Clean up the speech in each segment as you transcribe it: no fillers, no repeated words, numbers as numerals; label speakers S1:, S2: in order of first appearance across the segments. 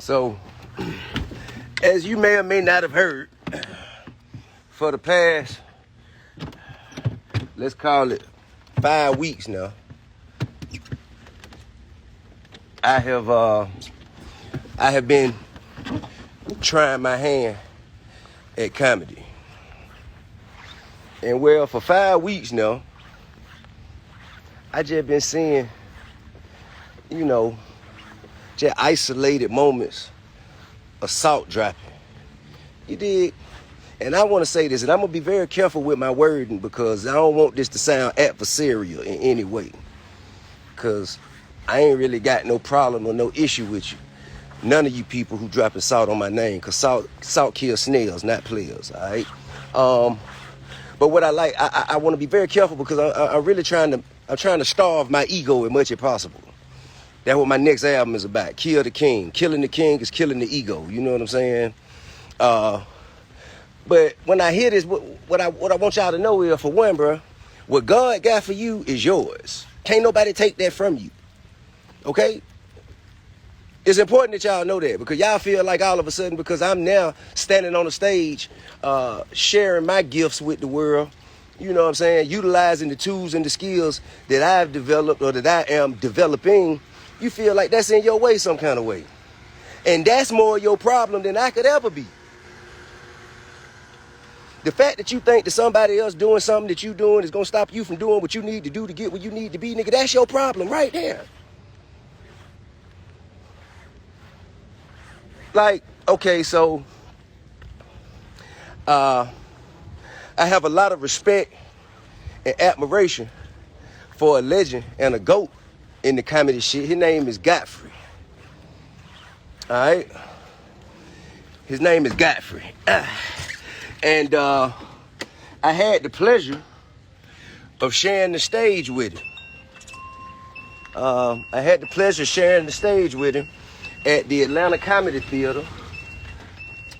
S1: So, as you may or may not have heard, for the past, let's call it 5 weeks now, I have been trying my hand at comedy. And well, for 5 weeks now, I just been seeing, just isolated moments of salt dropping. You dig? And I want to say this, and I'm going to be very careful with my wording because I don't want this to sound adversarial in any way. Because I ain't really got no problem or no issue with you. None of you people who dropping salt on my name, because salt kills snails, not players, all right? But what I like, I want to be very careful because I'm really trying to starve my ego as much as possible. That's what my next album is about. Kill the king. Killing the king is killing the ego. You know what I'm saying? But when I hear this, what I want y'all to know is, for one, bro, what God got for you is yours. Can't nobody take that from you. Okay? It's important that y'all know that because y'all feel like all of a sudden, because I'm now standing on the stage, sharing my gifts with the world, you know what I'm saying, utilizing the tools and the skills that I've developed or that I am developing, you feel like that's in your way some kind of way. And that's more your problem than I could ever be. The fact that you think that somebody else doing something that you doing is going to stop you from doing what you need to do to get where you need to be, nigga, that's your problem right there. Like, okay, so I have a lot of respect and admiration for a legend and a GOAT in the comedy shit. His name is Godfrey. All right? His name is Godfrey. And I had the pleasure of sharing the stage with him. I had the pleasure of sharing the stage with him at the Atlanta Comedy Theater.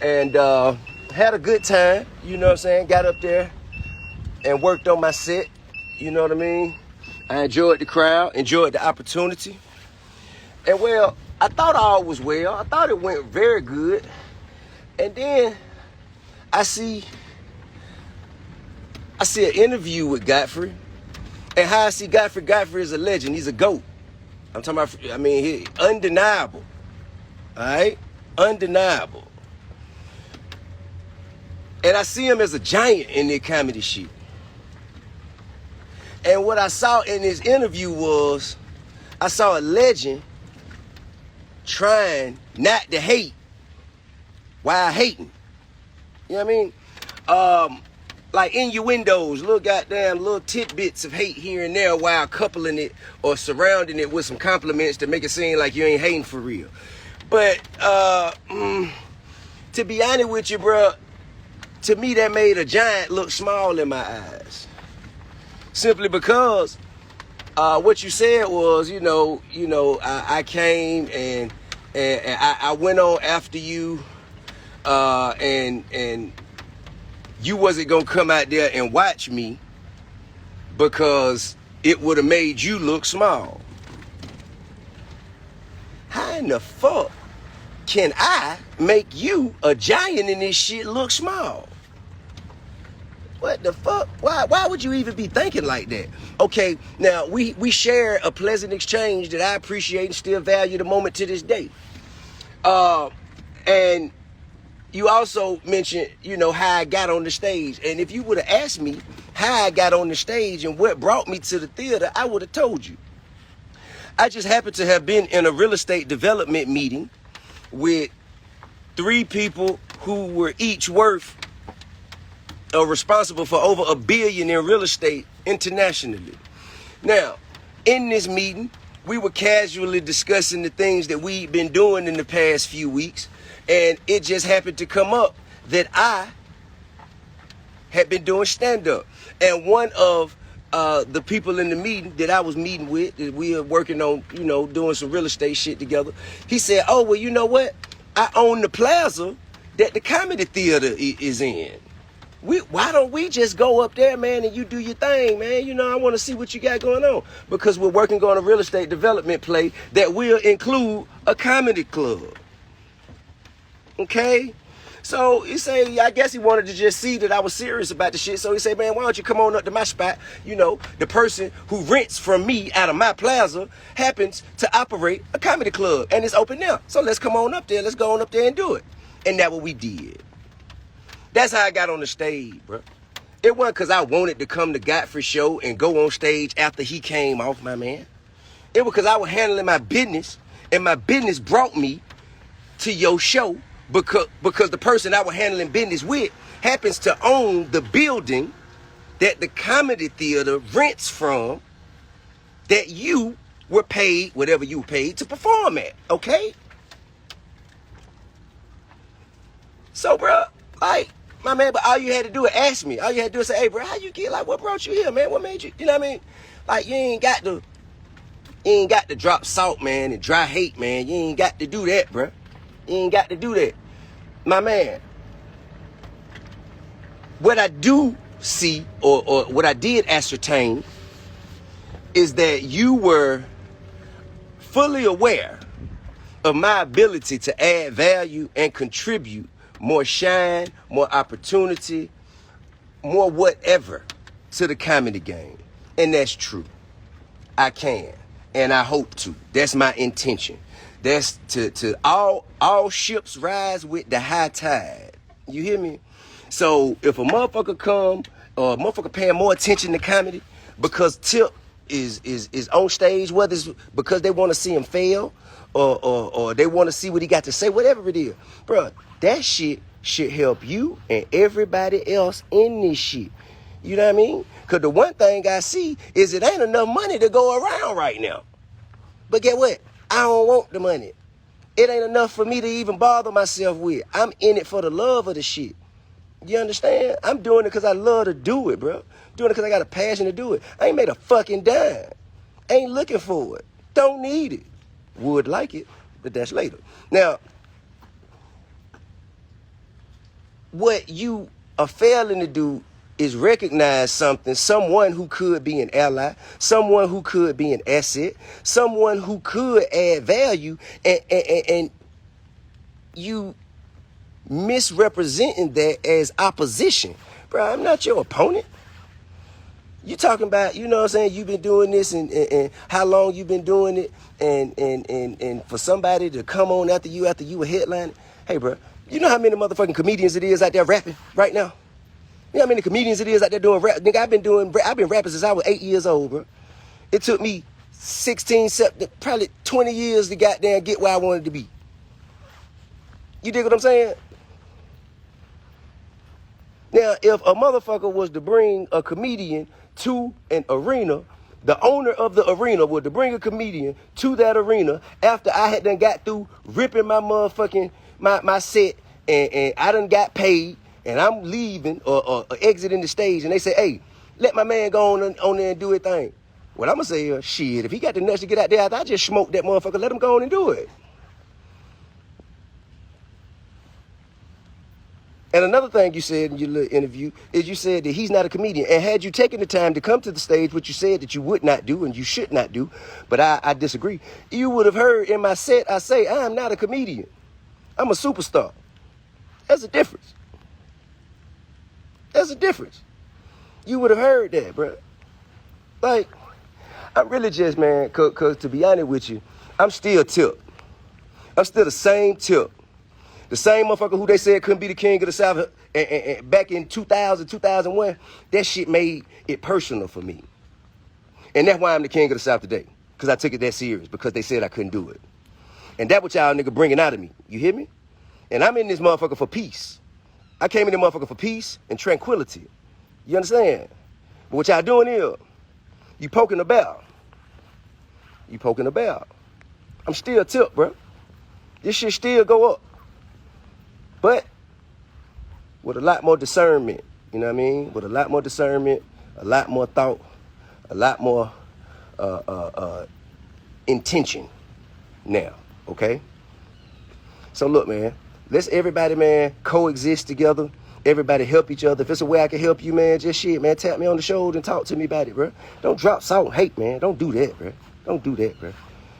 S1: And had a good time, you know what I'm saying? Got up there and worked on my set, you know what I mean? I enjoyed the crowd, enjoyed the opportunity. And well, I thought all was well. I thought it went very good. And then I see an interview with Godfrey. And how I see Godfrey is a legend. He's a GOAT. I'm talking about, he undeniable. All right? Undeniable. And I see him as a giant in their comedy shit. And what I saw in his interview was, I saw a legend trying not to hate while hating. You know what I mean? Like innuendos, little tidbits of hate here and there while coupling it or surrounding it with some compliments to make it seem like you ain't hating for real. But to be honest with you, bro, to me that made a giant look small in my eyes. Simply because what you said was, I came and I went on after you, and you wasn't gonna come out there and watch me because it would have made you look small. How in the fuck can I make you, a giant in this shit, look small? What the fuck? Why would you even be thinking like that? Okay, now we share a pleasant exchange that I appreciate and still value the moment to this day. And you also mentioned, how I got on the stage. And if you would have asked me how I got on the stage and what brought me to the theater, I would have told you. I just happened to have been in a real estate development meeting with 3 people who were each worth or responsible for over $1 billion in real estate internationally. Now, in this meeting, we were casually discussing the things that we've been doing in the past few weeks, and it just happened to come up that I had been doing stand-up. And one of the people in the meeting that I was meeting with, that we were working on, doing some real estate shit together, he said, oh, well, you know what? I own the plaza that the comedy theater is in. Why don't we just go up there, man, and you do your thing, man? I want to see what you got going on. Because we're working on a real estate development play that will include a comedy club. Okay? So he say, I guess he wanted to just see that I was serious about the shit. So he said, man, why don't you come on up to my spot? You know, the person who rents from me out of my plaza happens to operate a comedy club and it's open now. So let's come on up there. Let's go on up there and do it. And that's what we did. That's how I got on the stage, bro. It wasn't because I wanted to come to Godfrey show and go on stage after he came off, my man. It was because I was handling my business and my business brought me to your show. Because the person I was handling business with happens to own the building that the comedy theater rents from that you were paid, whatever you were paid, to perform at, okay? So, bro, like, my man, but all you had to do is ask me. All you had to do is say, hey, bro, how you get, like, what brought you here, man? What made you, you know what I mean? Like, you ain't got to drop salt, man, and dry hate, man. You ain't got to do that, bro. You ain't got to do that. My man, what I do see or what I did ascertain is that you were fully aware of my ability to add value and contribute more shine, more opportunity, more whatever to the comedy game. And that's true. I can, and I hope to. That's my intention. That's to all ships rise with the high tide. You hear me? So if a motherfucker come or a motherfucker paying more attention to comedy because Tip is on stage, whether it's because they want to see him fail or they want to see what he got to say, whatever it is, bro, that shit should help you and everybody else in this shit. You know what I mean? Because the one thing I see is it ain't enough money to go around right now. But get what? I don't want the money. It ain't enough for me to even bother myself with. I'm in it for the love of the shit. You understand? I'm doing it because I love to do it, bro. Doing it because I got a passion to do it. I ain't made a fucking dime. Ain't looking for it. Don't need it. Would like it, but that's later. Now, what you are failing to do is recognize someone who could be an ally, someone who could be an asset, someone who could add value, and you misrepresenting that as opposition. Bro, I'm not your opponent. You talking about, you know what I'm saying, you've been doing this and how long you've been doing it, and for somebody to come on after you were headlining. Hey, bro, you know how many motherfucking comedians it is out there rapping right now? You know how many comedians it is out there doing rap? Nigga, I've been rapping since I was 8 years old, bro. It took me 16, probably 20 years to goddamn get where I wanted to be. You dig what I'm saying? Now, if a motherfucker was to bring a comedian to an arena, the owner of the arena was to bring a comedian to that arena after I had done got through ripping my motherfucking, my set, and I done got paid, and I'm leaving or exiting the stage, and they say, hey, let my man go on there and do his thing. What I'm going to say is, shit, if he got the nuts to get out there, I just smoke that motherfucker, let him go on and do it. And another thing you said in your little interview is you said that he's not a comedian. And had you taken the time to come to the stage, which you said that you would not do and you should not do, but I disagree, you would have heard in my set, I say, I'm not a comedian. I'm a superstar. There's a difference. There's a difference. You would have heard that, bro. Like, I'm really just, man, because to be honest with you, I'm still Tip. I'm still the same Tip. The same motherfucker who they said couldn't be the king of the South and back in 2000, 2001, that shit made it personal for me. And that's why I'm the king of the South today, because I took it that serious, because they said I couldn't do it. And that's what y'all nigga bringing out of me. You hear me? And I'm in this motherfucker for peace. I came in this motherfucker for peace and tranquility. You understand? But what y'all doing here, you poking the bell. You poking the bell. I'm still Tip, bro. This shit still go up. But with a lot more discernment, you know what I mean? With a lot more discernment, a lot more thought, a lot more intention now, okay? So look, man, let's everybody, man, coexist together. Everybody help each other. If it's a way I can help you, man, just shit, man, tap me on the shoulder and talk to me about it, bro. Don't drop salt and hate, man. Don't do that, bro. Don't do that, bro.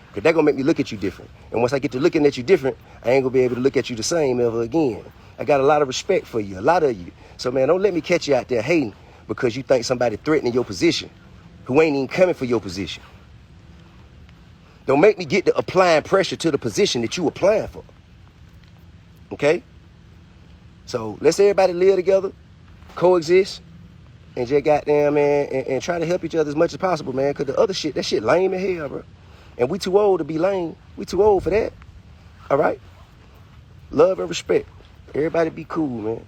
S1: Because they're going to make me look at you different. And once I get to looking at you different, I ain't going to be able to look at you the same ever again. I got a lot of respect for you, a lot of you. So, man, don't let me catch you out there hating because you think somebody threatening your position who ain't even coming for your position. Don't make me get to applying pressure to the position that you applying for. Okay? So let's everybody live together, coexist, and just goddamn, man, and try to help each other as much as possible, man. Because the other shit, that shit lame as hell, bro. And we too old to be lame. We too old for that. All right? Love and respect. Everybody be cool, man.